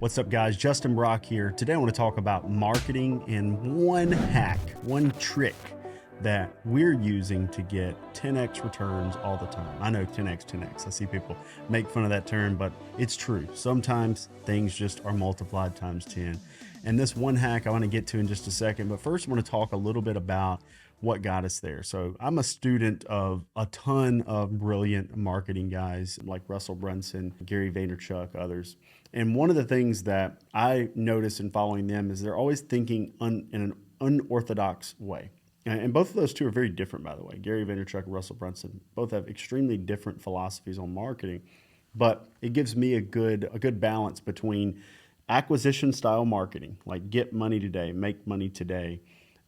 What's up, guys? Justin Brock here. Today I want to talk about marketing and one hack, one trick that we're using to get 10x returns all the time. I know 10x. I see people make fun of that term, but it's true. Sometimes things just are multiplied times 10. And this one hack I want to get to in just a second, but first I want to talk a little bit about what got us there. So I'm a student of a ton of brilliant marketing guys like Russell Brunson, Gary Vaynerchuk, others. And one of the things that I notice in following them is they're always thinking in an unorthodox way. And both of those two are very different, by the way. Gary Vaynerchuk and Russell Brunson both have extremely different philosophies on marketing, but it gives me a good balance between acquisition style marketing, like get money today, make money today,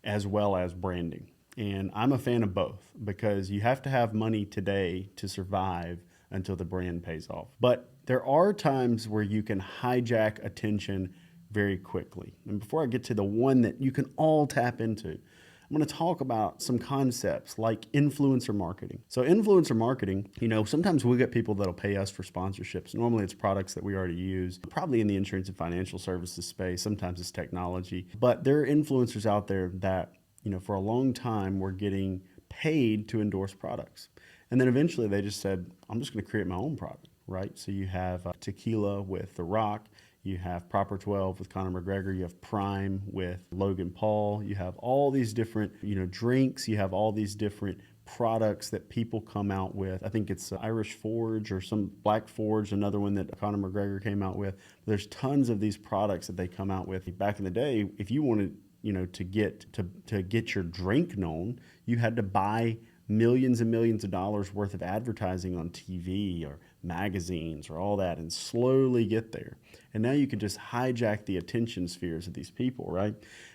as well as branding. And I'm a fan of both because you have to have money today to survive until the brand pays off. But there are times where you can hijack attention very quickly. And before I get to the one that you can all tap into, I'm going to talk about some concepts like influencer marketing. So influencer marketing, sometimes we'll get people that'll pay us for sponsorships. Normally it's products that we already use, probably in the insurance and financial services space. Sometimes it's technology, but there are influencers out there that, for a long time were getting paid to endorse products. And then eventually they just said, I'm just going to create my own product, right? So you have tequila with The Rock. You have Proper 12 with Conor McGregor. You have Prime with Logan Paul. You have all these different, drinks. You have all these different products that people come out with. I think it's Irish Forge or some Black Forge, another one that Conor McGregor came out with. There's tons of these products that they come out with. Back in the day, if you wanted, to get your drink known, you had to buy millions and millions of dollars worth of advertising on TV or magazines or all that and slowly get there. And now you can just hijack the attention spheres of these people, right?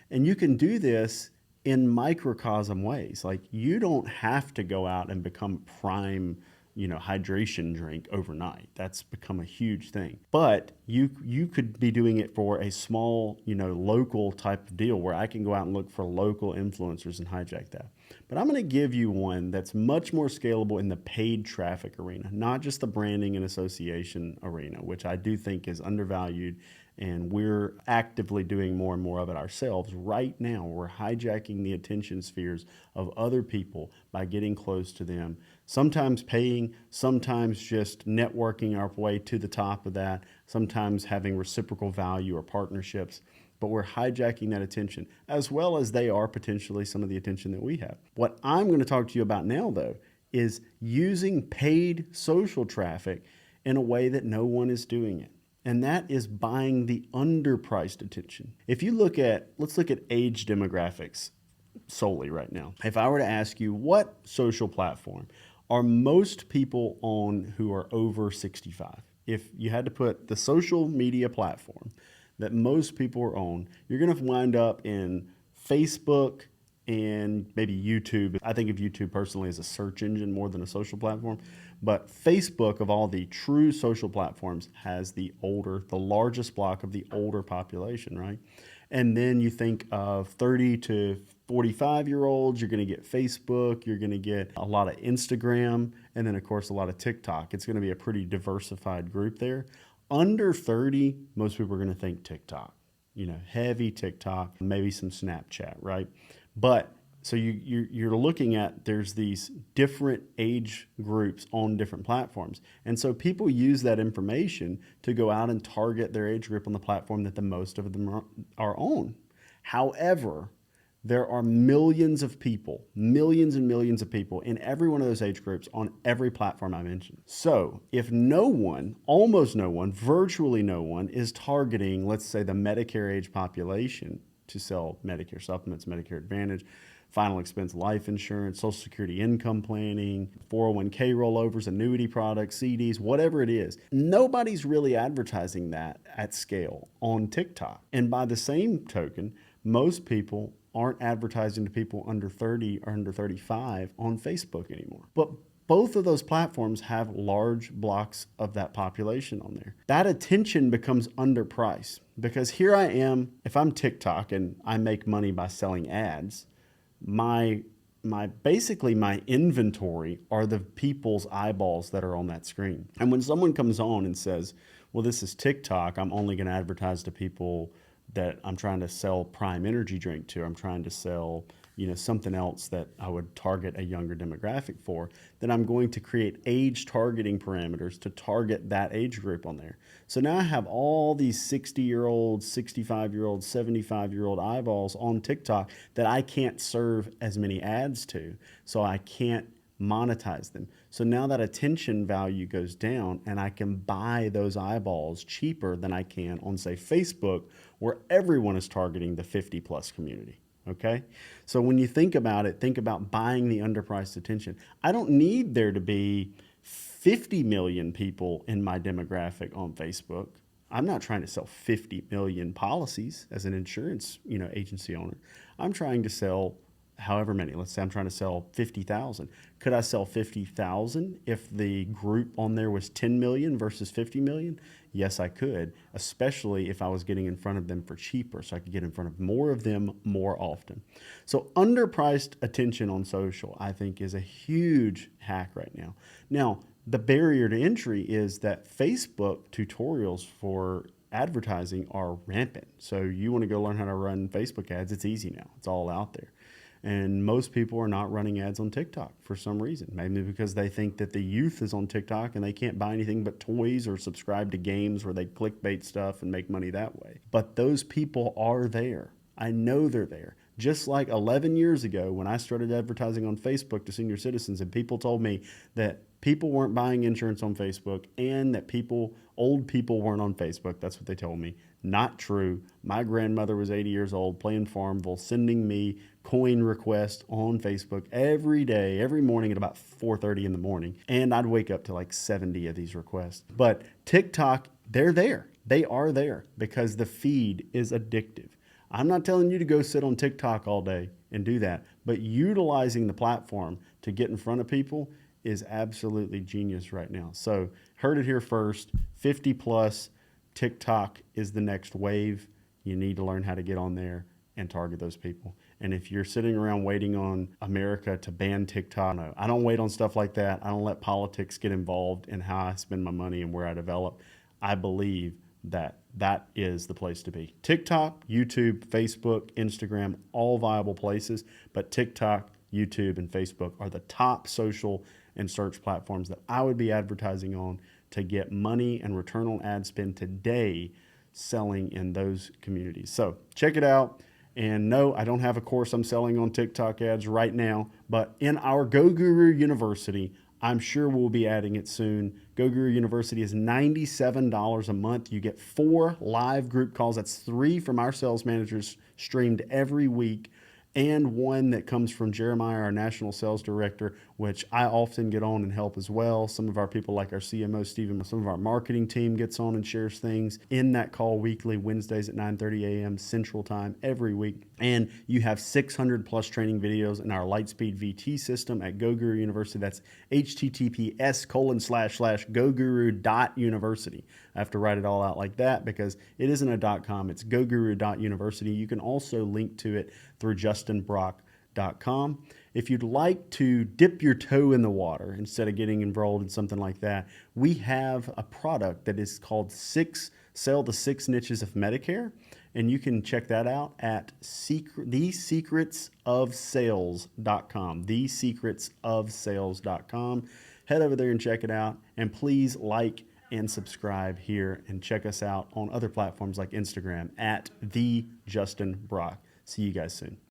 And you can do this in microcosm ways. Like you don't have to go out and become prime, hydration drink overnight. That's become a huge thing. But you could be doing it for a small, local type of deal where I can go out and look for local influencers and hijack that. But I'm going to give you one that's much more scalable in the paid traffic arena, not just the branding and association arena, which I do think is undervalued. And we're actively doing more and more of it ourselves. Right now, we're hijacking the attention spheres of other people by getting close to them, sometimes paying, sometimes just networking our way to the top of that, sometimes having reciprocal value or partnerships. But we're hijacking that attention, as well as they are potentially some of the attention that we have. What I'm going to talk to you about now, though, is using paid social traffic in a way that no one is doing it. And that is buying the underpriced attention. If you let's look at age demographics solely right now. If I were to ask you what social platform are most people on who are over 65? If you had to put the social media platform that most people are on, you're going to wind up in Facebook and maybe YouTube. I think of YouTube personally as a search engine more than a social platform. But Facebook, of all the true social platforms, has the largest block of the older population, right? And then you think of 30 to 45-year-olds, you're going to get Facebook, you're going to get a lot of Instagram, and then, of course, a lot of TikTok. It's going to be a pretty diversified group there. Under 30, most people are going to think TikTok, heavy TikTok, maybe some Snapchat, right? But so you're looking at, there's these different age groups on different platforms. And so people use that information to go out and target their age group on the platform that the most of them are on. However, there are millions and millions of people in every one of those age groups on every platform I mentioned. So if no one, almost no one, virtually no one is targeting, let's say, the Medicare age population to sell Medicare supplements, Medicare Advantage, final expense life insurance, Social Security income planning, 401k rollovers, annuity products, CDs, whatever it is. Nobody's really advertising that at scale on TikTok. And by the same token, most people aren't advertising to people under 30 or under 35 on Facebook anymore. But both of those platforms have large blocks of that population on there. That attention becomes underpriced because here I am, if I'm TikTok and I make money by selling ads, my basically my inventory are the people's eyeballs that are on that screen. And when someone comes on and says, well, this is TikTok. I'm only going to advertise to people that I'm trying to sell Prime Energy drink to. I'm trying to sell, something else that I would target a younger demographic for. Then I'm going to create age targeting parameters to target that age group on there. So now I have all these 60-year-old, 65-year-old, 75-year-old eyeballs on TikTok that I can't serve as many ads to. So I can't monetize them. So now that attention value goes down and I can buy those eyeballs cheaper than I can on, say, Facebook, where everyone is targeting the 50 plus community. Okay. So when you think about it, think about buying the underpriced attention. I don't need there to be 50 million people in my demographic on Facebook. I'm not trying to sell 50 million policies as an insurance, agency owner. I'm trying to sell however many. Let's say I'm trying to sell 50,000. Could I sell 50,000 if the group on there was 10 million versus 50 million? Yes, I could, especially if I was getting in front of them for cheaper, so I could get in front of more of them more often. So underpriced attention on social, I think, is a huge hack right now. Now, the barrier to entry is that Facebook tutorials for advertising are rampant. So you want to go learn how to run Facebook ads, it's easy now. It's all out there. And most people are not running ads on TikTok for some reason. Maybe because they think that the youth is on TikTok and they can't buy anything but toys or subscribe to games where they clickbait stuff and make money that way. But those people are there. I know they're there. Just like 11 years ago when I started advertising on Facebook to senior citizens and people told me that people weren't buying insurance on Facebook and that old people weren't on Facebook. That's what they told me. Not true. My grandmother was 80 years old playing Farmville, sending me coin requests on Facebook every day, every morning at about 4:30 in the morning. And I'd wake up to like 70 of these requests. But TikTok, they're there. They are there because the feed is addictive. I'm not telling you to go sit on TikTok all day and do that, but utilizing the platform to get in front of people is absolutely genius right now. So heard it here first, 50 plus, TikTok is the next wave. You need to learn how to get on there and target those people. And if you're sitting around waiting on America to ban TikTok, no, I don't wait on stuff like that. I don't let politics get involved in how I spend my money and where I develop. I believe that is the place to be. TikTok, YouTube, Facebook, Instagram, all viable places, but TikTok, YouTube, and Facebook are the top social and search platforms that I would be advertising on to get money and return on ad spend today selling in those communities. So check it out. And no, I don't have a course I'm selling on TikTok ads right now, but in our Go Guru University, I'm sure we'll be adding it soon. Go Guru University is $97 a month. You get 4 live group calls. That's 3 from our sales managers streamed every week, and 1 that comes from Jeremiah, our national sales director, which I often get on and help as well. Some of our people like our CMO, Stephen, some of our marketing team gets on and shares things in that call weekly, Wednesdays at 9:30 a.m. Central Time every week. And you have 600 plus training videos in our Lightspeed VT system at Go Guru University. That's https://goguru.university. I have to write it all out like that because it isn't a .com, it's goguru.university. You can also link to it through justinbrock.com. If you'd like to dip your toe in the water instead of getting enrolled in something like that, we have a product that is called Sell the 6 Niches of Medicare. And you can check that out at thesecretsofsales.com, thesecretsofsales.com. Head over there and check it out. And please like and subscribe here and check us out on other platforms like Instagram at @TheJustinBrock. See you guys soon.